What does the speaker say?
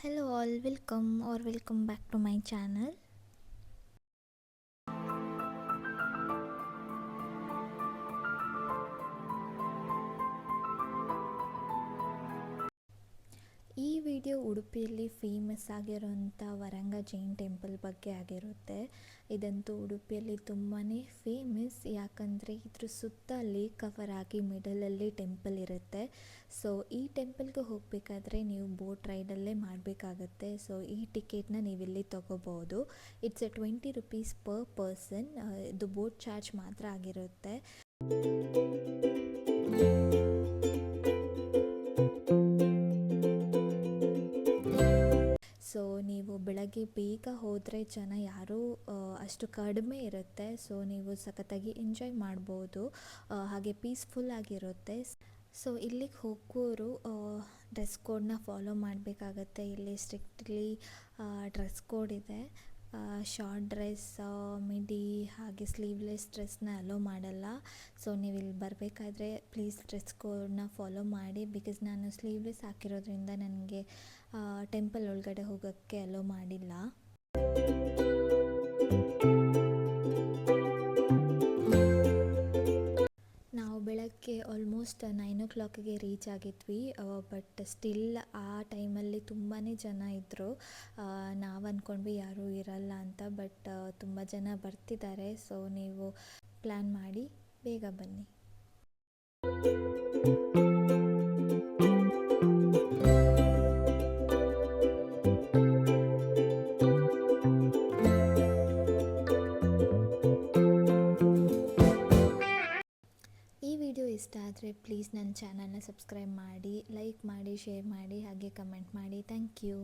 Hello all, welcome back to my channel. ಈ video ಉಡುಪಿಯಲ್ಲಿ famous ಆಗಿರೋಂಥ ವರಂಗ ಜೈನ್ ಟೆಂಪಲ್ ಬಗ್ಗೆ ಆಗಿರುತ್ತೆ. ಇದಂತೂ ಉಡುಪಿಯಲ್ಲಿ ತುಂಬಾ ಫೇಮಸ್, ಯಾಕಂದರೆ ಇದ್ರ ಸುತ್ತ ಲೇಕ್ ಕವರ್ ಆಗಿ ಮಿಡಲಲ್ಲಿ ಟೆಂಪಲ್ ಇರುತ್ತೆ. ಸೊ ಈ ಟೆಂಪಲ್ಗೆ ಹೋಗಬೇಕಾದ್ರೆ ನೀವು ಬೋಟ್ ರೈಡಲ್ಲೇ ಮಾಡಬೇಕಾಗತ್ತೆ. ಸೊ ಈ ಟಿಕೆಟ್ನ ನೀವಿಲ್ಲಿ ತೊಗೋಬೋದು. It's ₹20 per person. ಇದು ಬೋಟ್ ಚಾರ್ಜ್ ಮಾತ್ರ ಆಗಿರುತ್ತೆ. ಸೊ ನೀವು ಬೆಳಗ್ಗೆ ಬೇಗ ಹೋದರೆ ಜನ ಯಾರೂ ಅಷ್ಟು ಕಡಿಮೆ ಇರುತ್ತೆ. ಸೊ ನೀವು ಸಖತ್ತಾಗಿ ಎಂಜಾಯ್ ಮಾಡ್ಬೋದು, ಹಾಗೆ ಪೀಸ್ಫುಲ್ ಆಗಿರುತ್ತೆ. ಸೊ ಇಲ್ಲಿಗೆ ಹೋಗೋರು ಡ್ರೆಸ್ ಕೋಡ್ನ ಫಾಲೋ ಮಾಡಬೇಕಾಗತ್ತೆ. ಇಲ್ಲಿ ಸ್ಟ್ರಿಕ್ಟ್ಲಿ ಡ್ರೆಸ್ ಕೋಡ್ ಇದೆ. ಶಾರ್ಟ್ ಡ್ರೆಸ್, ಮಿಡಿ ಹಾಗೆ ಸ್ಲೀವ್ಲೆಸ್ ಡ್ರೆಸ್ನ ಅಲೋ ಮಾಡಲ್ಲ. ಸೊ ನೀವು ಇಲ್ಲಿ ಬರಬೇಕಾದ್ರೆ ಪ್ಲೀಸ್ ಡ್ರೆಸ್ ಕೋಡ್ನ ಫಾಲೋ ಮಾಡಿ. ಬಿಕಾಸ್ ನಾನು ಸ್ಲೀವ್ಲೆಸ್ ಹಾಕಿರೋದ್ರಿಂದ ನನಗೆ ಟೆಂಪಲ್ ಒಳಗಡೆ ಹೋಗೋಕ್ಕೆ ಅಲೋ ಮಾಡಿಲ್ಲ. ನಾವು ಬೆಳಗ್ಗೆ ಆಲ್ಮೋಸ್ಟ್ 9 ರೀಚ್ ಆಗಿದ್ವಿ. ಬಟ್ ಸ್ಟಿಲ್ ಆ ಟೈಮಲ್ಲಿ ತುಂಬಾ ಜನ ಇದ್ದರು. ನಾವು ಅಂದ್ಕೊಂಡ್ವಿ ಯಾರೂ ಇರಲ್ಲ ಅಂತ, ಬಟ್ ತುಂಬ ಜನ ಬರ್ತಿದ್ದಾರೆ. ಸೊ ನೀವು ಪ್ಲ್ಯಾನ್ ಮಾಡಿ ಬೇಗ ಬನ್ನಿ. ಈ ವಿಡಿಯೋ ಇಷ್ಟ ಆದರೆ ಪ್ಲೀಸ್ ನನ್ನ ಚಾನಲ್ನ ಸಬ್ಸ್ಕ್ರೈಬ್ ಮಾಡಿ, ಲೈಕ್ ಮಾಡಿ, ಶೇರ್ ಮಾಡಿ, ಹಾಗೆ ಕಮೆಂಟ್ ಮಾಡಿ. Thank you.